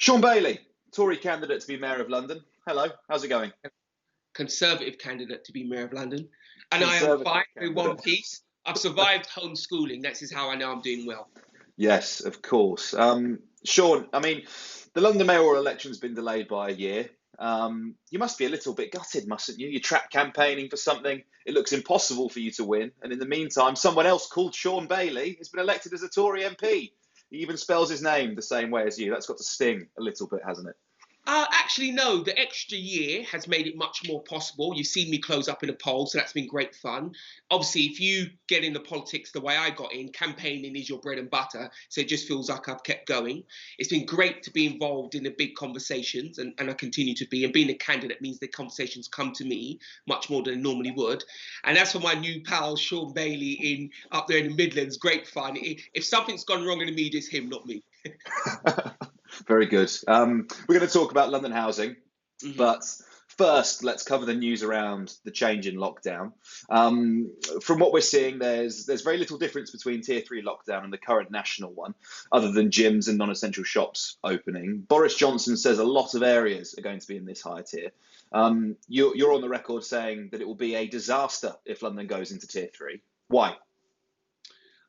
Shaun Bailey, Tory candidate to be Mayor of London. Hello, how's it going? Conservative candidate to be Mayor of London. And I am Conservative fine with one candidate. piece. I've survived homeschooling. That is how I know I'm doing well. Yes, of course. Shaun, the London mayoral election's been delayed by a year. You must be a little bit gutted, mustn't you? You're trapped campaigning for something. It looks impossible for you to win. And in the meantime, someone else called Shaun Bailey has been elected as a Tory MP. He even spells his name the same way as you. That's got to sting a little bit, hasn't it? Actually, no, the extra year has made it much more possible. You've seen me close up in a poll, so that's been great fun. Obviously, if you get into politics the way I got in, campaigning is your bread and butter, so it just feels like I've kept going. It's been great to be involved in the big conversations, and I continue to be. And being a candidate means the conversations come to me much more than they normally would. And as for my new pal, Shaun Bailey, up there in the Midlands, great fun. If something's gone wrong in the media, it's him, not me. Very good. We're going to talk about London housing, but first, let's cover the news around the change in lockdown. From what we're seeing, there's very little difference between Tier 3 lockdown and the current national one, other than gyms and non-essential shops opening. Boris Johnson says a lot of areas are going to be in this higher tier. You're on the record saying that it will be a disaster if London goes into Tier 3. Why?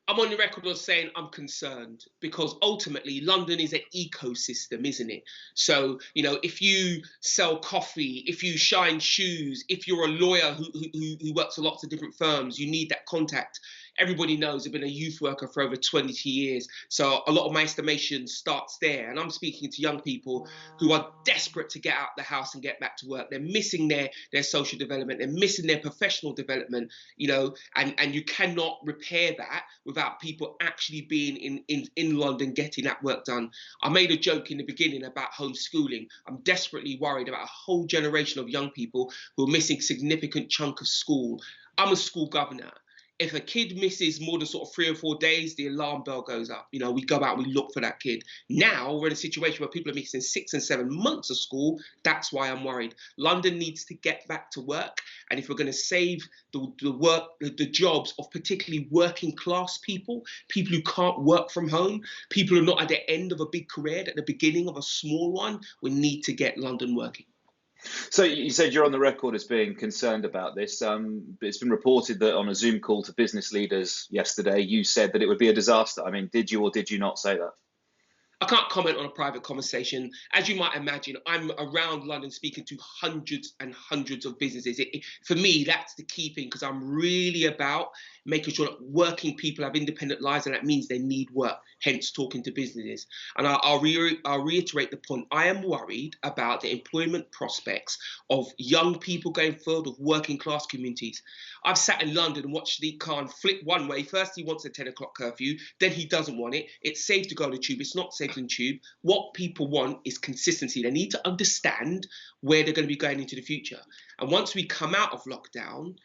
I'm on the record of saying I'm concerned because ultimately London is an ecosystem, isn't it? So, if you sell coffee, if you shine shoes, if you're a lawyer who works for lots of different firms, you need that contact. Everybody knows I've been a youth worker for over 20 years. So a lot of my estimation starts there. And I'm speaking to young people who are desperate to get out the house and get back to work. They're missing their social development. They're missing their professional development, and you cannot repair that without people actually being in London getting that work done. I made a joke in the beginning about homeschooling. I'm desperately worried about a whole generation of young people who are missing a significant chunk of school. I'm a school governor. If a kid misses more than sort of 3 or 4 days, the alarm bell goes up. We go out, we look for that kid. Now we're in a situation where people are missing 6 and 7 months of school. That's why I'm worried. London needs to get back to work. And if we're going to save the jobs of particularly working class people who can't work from home, people who are not at the end of a big career, at the beginning of a small one, we need to get London working. So you said you're on the record as being concerned about this. It's been reported that on a Zoom call to business leaders yesterday, you said that it would be a disaster. Did you or did you not say that? I can't comment on a private conversation. As you might imagine, I'm around London speaking to hundreds and hundreds of businesses. For me, that's the key thing, because I'm really about making sure that working people have independent lives, and that means they need work, hence talking to businesses. And I'll reiterate the point. I am worried about the employment prospects of young people going forward, of working class communities. I've sat in London and watched Sadiq Khan flip one way. First, he wants a 10 o'clock curfew. Then he doesn't want it. It's safe to go on the tube. It's not safe on the tube. What people want is consistency. They need to understand where they're going to be going into the future. And once we come out of lockdown,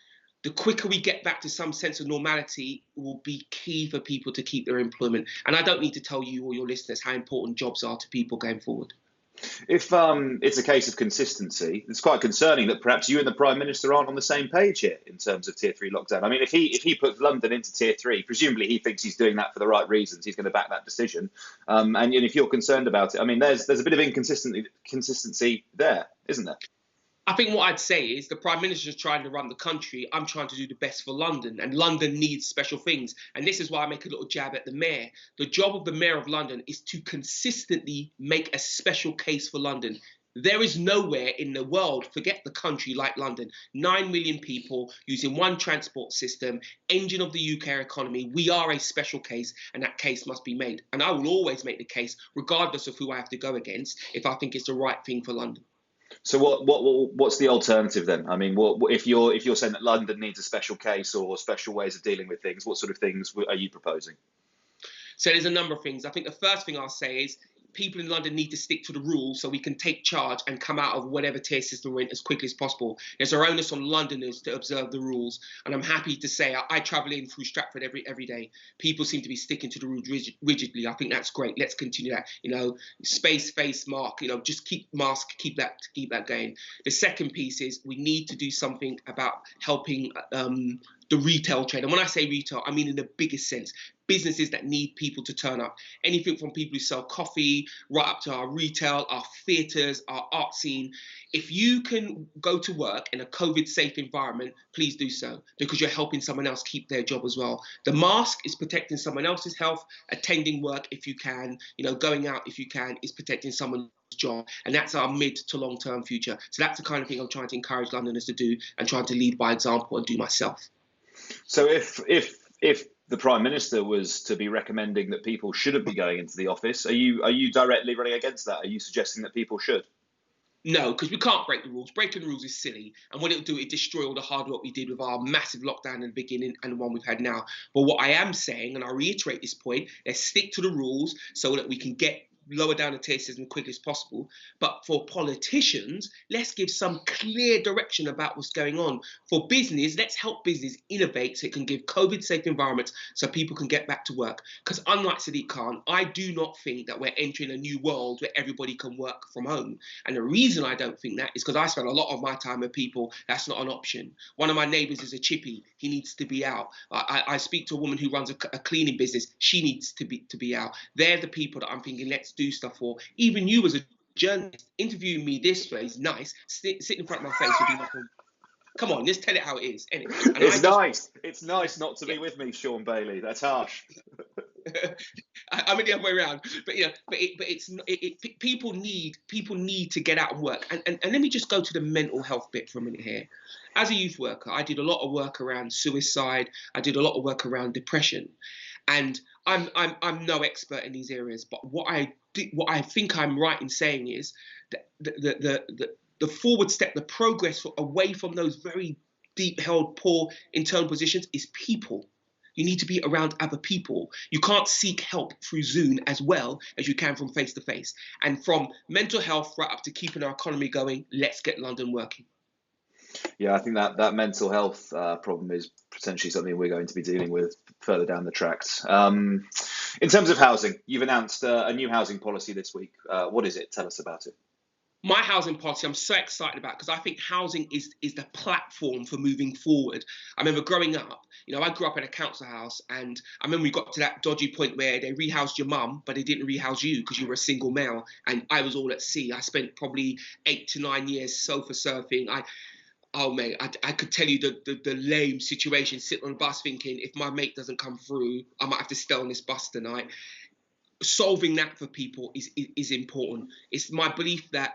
the quicker we get back to some sense of normality will be key for people to keep their employment. And I don't need to tell you or your listeners how important jobs are to people going forward. If it's a case of consistency, it's quite concerning that perhaps you and the Prime Minister aren't on the same page here in terms of Tier 3 lockdown. If he puts London into Tier 3, presumably he thinks he's doing that for the right reasons. He's going to back that decision. And if you're concerned about it, there's a bit of inconsistency there, isn't there? I think what I'd say is the Prime Minister is trying to run the country. I'm trying to do the best for London, and London needs special things. And this is why I make a little jab at the Mayor. The job of the Mayor of London is to consistently make a special case for London. There is nowhere in the world, forget the country, like London. 9 million people using one transport system, engine of the UK economy. We are a special case, and that case must be made. And I will always make the case, regardless of who I have to go against, if I think it's the right thing for London. So what's the alternative then? If you're saying that London needs a special case or special ways of dealing with things, what sort of things are you proposing? So there's a number of things. I think the first thing I'll say is people in London need to stick to the rules so we can take charge and come out of whatever tier system we're in as quickly as possible. There's our onus on Londoners to observe the rules. And I'm happy to say I travel in through Stratford every day. People seem to be sticking to the rules rigidly. I think that's great. Let's continue that. Space, face, mark, just keep that going. The second piece is we need to do something about helping the retail trade. And when I say retail, I mean in the biggest sense. businesses that need people to turn up. Anything from people who sell coffee right up to our retail, our theatres, our art scene. If you can go to work in a COVID-safe environment, please do so, because you're helping someone else keep their job as well. The mask is protecting someone else's health. Attending work if you can, going out if you can, is protecting someone's job, and that's our mid to long-term future. So that's the kind of thing I'm trying to encourage Londoners to do, and trying to lead by example and do myself. So if the Prime Minister was to be recommending that people shouldn't be going into the office, are you directly running against that? Are you suggesting that people should? No, because we can't break the rules. Breaking the rules is silly. And what it'll do, it destroy all the hard work we did with our massive lockdown in the beginning and the one we've had now. But what I am saying, and I'll reiterate this point, let's stick to the rules so that we can get lower down the tier system as quickly as possible. But for politicians, let's give some clear direction about what's going on. For business, let's help business innovate so it can give COVID-safe environments so people can get back to work. Because unlike Sadiq Khan, I do not think that we're entering a new world where everybody can work from home. And the reason I don't think that is because I spend a lot of my time with people that's not an option. One of my neighbours is a chippy. He needs to be out. I speak to a woman who runs a cleaning business. She needs to be out. They're the people that I'm thinking, let's do stuff for. Even you as a journalist interviewing me this way is nice. Sit in front of my face would be nothing. Come on, let's tell it how it is. Anyway, It's nice not to be with me, Shaun Bailey. That's harsh. I'm in the other way around, but people need to get out and work. And let me just go to the mental health bit for a minute here. As a youth worker, I did a lot of work around suicide. I did a lot of work around depression, and I'm no expert in these areas. But what I think I'm right in saying is that the forward step, the progress away from those very deep-held, poor internal positions is people. You need to be around other people. You can't seek help through Zoom as well as you can from face-to-face. And from mental health right up to keeping our economy going, let's get London working. Yeah, I think that mental health problem is potentially something we're going to be dealing with further down the tracks. In terms of housing, you've announced a new housing policy this week. What is it? Tell us about it. My housing policy, I'm so excited about, because I think housing is the platform for moving forward. I remember growing up, I grew up in a council house, and I remember we got to that dodgy point where they rehoused your mum, but they didn't rehouse you because you were a single male, and I was all at sea. I spent probably 8 to 9 years sofa surfing. I could tell you the lame situation, sitting on a bus thinking, if my mate doesn't come through, I might have to stay on this bus tonight. Solving that for people is important. It's my belief that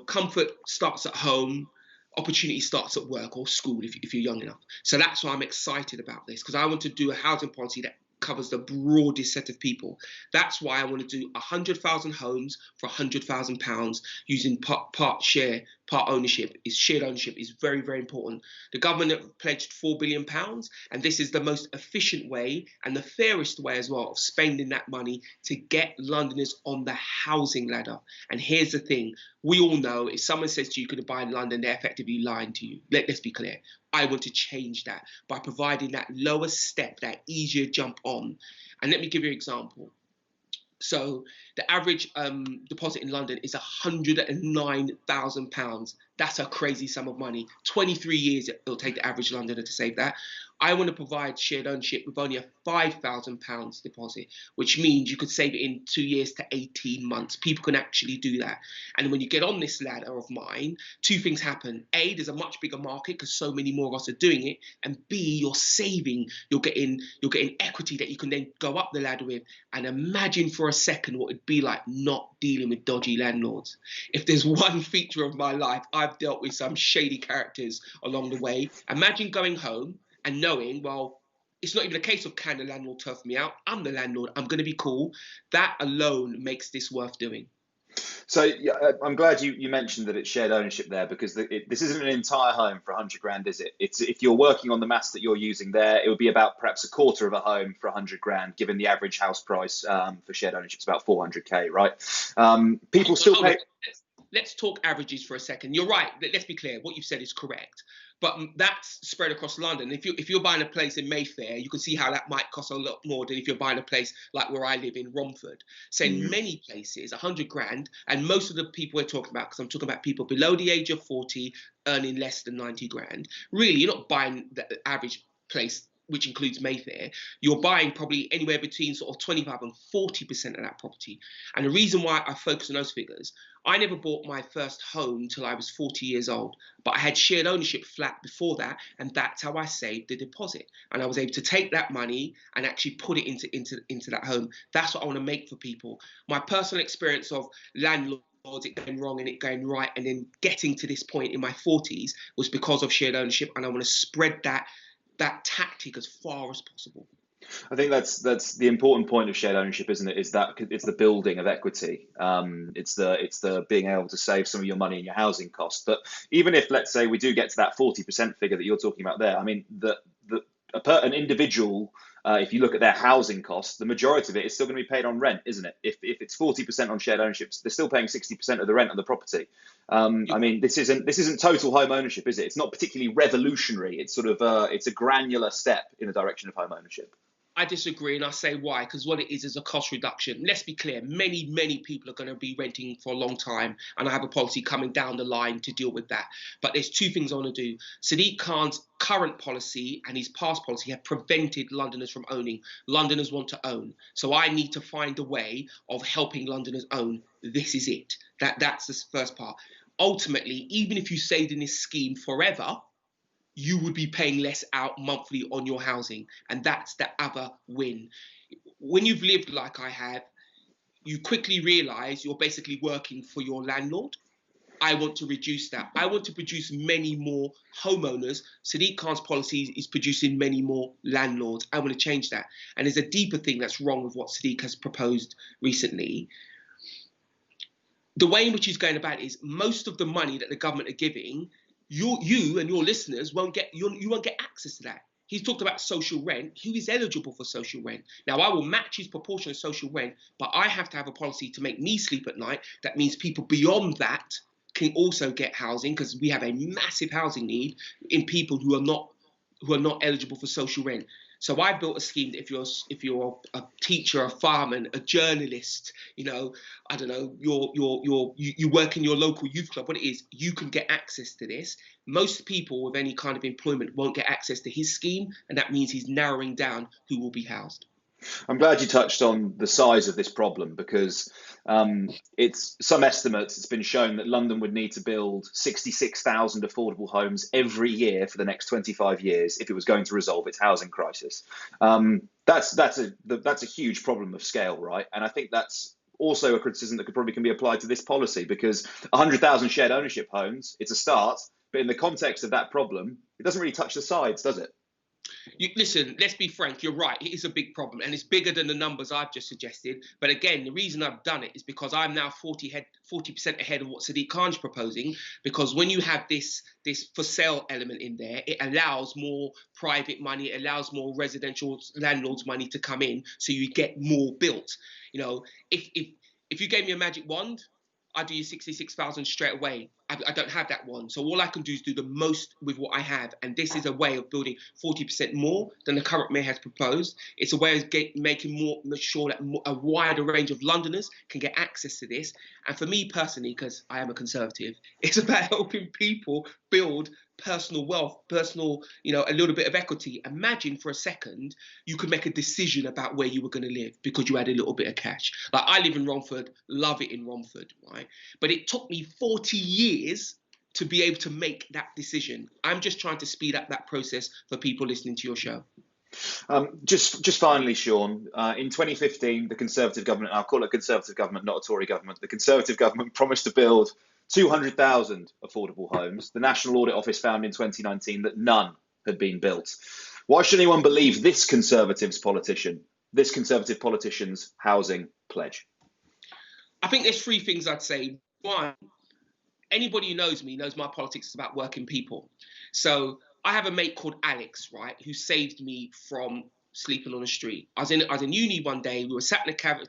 comfort starts at home, opportunity starts at work or school if you're young enough. So that's why I'm excited about this, because I want to do a housing policy that covers the broadest set of people. That's why I want to do 100,000 homes for £100,000 using part share, part ownership. Shared ownership is very, very important. The government have pledged £4 billion, and this is the most efficient way and the fairest way as well of spending that money to get Londoners on the housing ladder. And here's the thing. We all know if someone says to you, you could buy in London, they're effectively lying to you. Let's be clear. I want to change that by providing that lower step, that easier jump on. And let me give you an example. So the average deposit in London is £109,000. That's a crazy sum of money. 23 years it'll take the average Londoner to save that. I want to provide shared ownership with only a £5,000 deposit, which means you could save it in 2 years to 18 months. People can actually do that. And when you get on this ladder of mine, 2 things happen. A, there's a much bigger market because so many more of us are doing it. And B, you're saving. You're getting equity that you can then go up the ladder with. And imagine for a second what it'd be like not dealing with dodgy landlords. If there's one feature of my life, I've dealt with some shady characters along the way. Imagine going home and knowing, well, it's not even a case of can the landlord turf me out. I'm the landlord. I'm going to be cool. That alone makes this worth doing. So yeah, I'm glad you mentioned that it's shared ownership there, because this isn't an entire home for 100 grand, is it? It's, if you're working on the maths that you're using there, it would be about perhaps a quarter of a home for 100 grand, given the average house price for shared ownership is about 400k, right? People still pay. Let's talk averages for a second. You're right. Let's be clear. What you've said is correct. But that's spread across London. If you're buying a place in Mayfair, you can see how that might cost a lot more than if you're buying a place like where I live in Romford. So in many places, 100 grand, and most of the people we're talking about, because I'm talking about people below the age of 40 earning less than 90 grand. Really, you're not buying the average place which includes Mayfair, you're buying probably anywhere between sort of 25 and 40% of that property. And the reason why I focus on those figures, I never bought my first home till I was 40 years old, but I had shared ownership flat before that, and that's how I saved the deposit. And I was able to take that money and actually put it into that home. That's what I want to make for people. My personal experience of landlords, it going wrong and it going right, and then getting to this point in my 40s was because of shared ownership, and I want to spread that tactic as far as possible. I think that's the important point of shared ownership, isn't it? Is that it's the building of equity. It's the being able to save some of your money in your housing costs. But even if, let's say, we do get to that 40% figure that you're talking about there, I mean, an individual, if you look at their housing costs, the majority of it is still going to be paid on rent, isn't it? If it's 40% on shared ownership, they're still paying 60% of the rent of the property. I mean, this isn't total home ownership, is it? It's not particularly revolutionary. It's sort of it's a granular step in the direction of home ownership. I disagree, and I say why. Because what it is a cost reduction. Let's be clear, many people are going to be renting for a long time, and I have a policy coming down the line to deal with that. But there's two things I want to do. Sadiq Khan's current policy and his past policy have prevented Londoners from owning. Londoners want to own. So I need to find a way of helping Londoners own. This is it. That's the first part. Ultimately, even if you stayed in this scheme forever, you would be paying less out monthly on your housing. And that's the other win. When you've lived like I have, you quickly realize you're basically working for your landlord. I want to reduce that. I want to produce many more homeowners. Sadiq Khan's policy is producing many more landlords. I want to change that. And there's a deeper thing that's wrong with what Sadiq has proposed recently. The way in which he's going about it is most of the money that the government are giving, you and your listeners won't get access to that. He's talked about social rent. Who is eligible for social rent? Now, I will match his proportion of social rent, but I have to have a policy to make me sleep at night. That means people beyond that can also get housing, because we have a massive housing need in people who are not eligible for social rent. So I built a scheme that if you're a teacher, a fireman, a journalist, I don't know, you work in your local youth club, what it is, you can get access to this. Most people with any kind of employment won't get access to his scheme, and that means he's narrowing down who will be housed. I'm glad you touched on the size of this problem, because it's some estimates, it's been shown that London would need to build 66,000 affordable homes every year for the next 25 years if it was going to resolve its housing crisis. That's a huge problem of scale, right? And I think that's also a criticism that can be applied to this policy, because 100,000 shared ownership homes, it's a start, but in the context of that problem, it doesn't really touch the sides, does it? Listen, let's be frank, you're right. It is a big problem, and it's bigger than the numbers I've just suggested. But again, the reason I've done it is because I'm now 40% ahead of what Sadiq Khan's proposing, because when you have this for sale element in there, it allows more private money, it allows more residential landlords money to come in, so you get more built. If you gave me a magic wand, I'd do you 66,000 straight away. I don't have that one. So all I can do is do the most with what I have. And this is a way of building 40% more than the current mayor has proposed. It's a way of making sure that a wider range of Londoners can get access to this. And for me personally, because I am a Conservative, it's about helping people build personal wealth, a little bit of equity. Imagine for a second you could make a decision about where you were going to live because you had a little bit of cash. Like, I live in Romford, love it in Romford, right? But it took me 40 years to be able to make that decision. I'm just trying to speed up that process for people listening to your show. Just finally, Shaun, in 2015, the Conservative government, I'll call it a Conservative government, not a Tory government, the Conservative government promised to build 200,000 affordable homes. The National Audit Office found in 2019 that none had been built. Why should anyone believe this Conservative politician's housing pledge? I think there's three things I'd say. One, anybody who knows me knows my politics is about working people. So I have a mate called Alex, right, who saved me from sleeping on the street. I was in uni one day. We were sat in the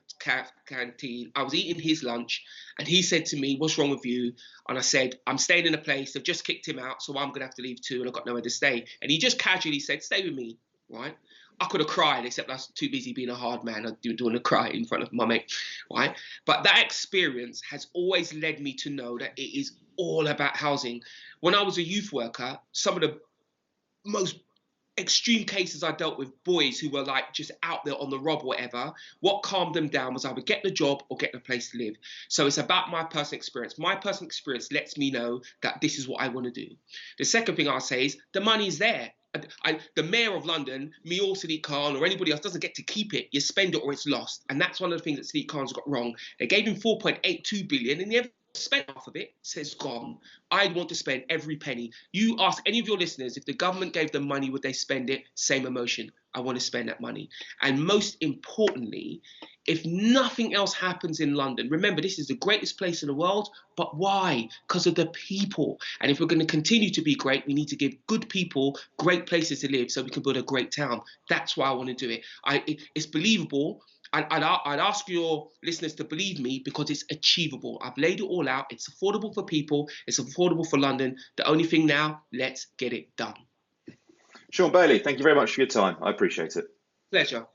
canteen. I was eating his lunch, and he said to me, "What's wrong with you?" And I said, "I'm staying in a place. They've just kicked him out, so I'm gonna have to leave too, and I've got nowhere to stay." And he just casually said, "Stay with me," right? I could have cried, except I was too busy being a hard man. I didn't want to cry in front of my mate, right? But that experience has always led me to know that it is all about housing. When I was a youth worker, some of the most extreme cases I dealt with, boys who were like just out there on the rob or whatever. What calmed them down was either get the job or get the place to live. So it's about my personal experience. My personal experience lets me know that this is what I want to do. The second thing I'll say is the money's there. The mayor of London, Mayoral Sadiq Khan, or anybody else doesn't get to keep it. You spend it or it's lost. And that's one of the things that Sadiq Khan's got wrong. They gave him 4.82 billion and he never spent half of it, so it's gone. I want to spend every penny. You ask any of your listeners, if the government gave them money, would they spend it? Same emotion. I want to spend that money. And most importantly, if nothing else happens in London, remember, this is the greatest place in the world, but why? Because of the people. And if we're going to continue to be great, we need to give good people great places to live so we can build a great town. That's why I want to do it. It's believable. I'd ask your listeners to believe me because it's achievable. I've laid it all out. It's affordable for people. It's affordable for London. The only thing now, let's get it done. Shaun Bailey, thank you very much for your time. I appreciate it. Pleasure.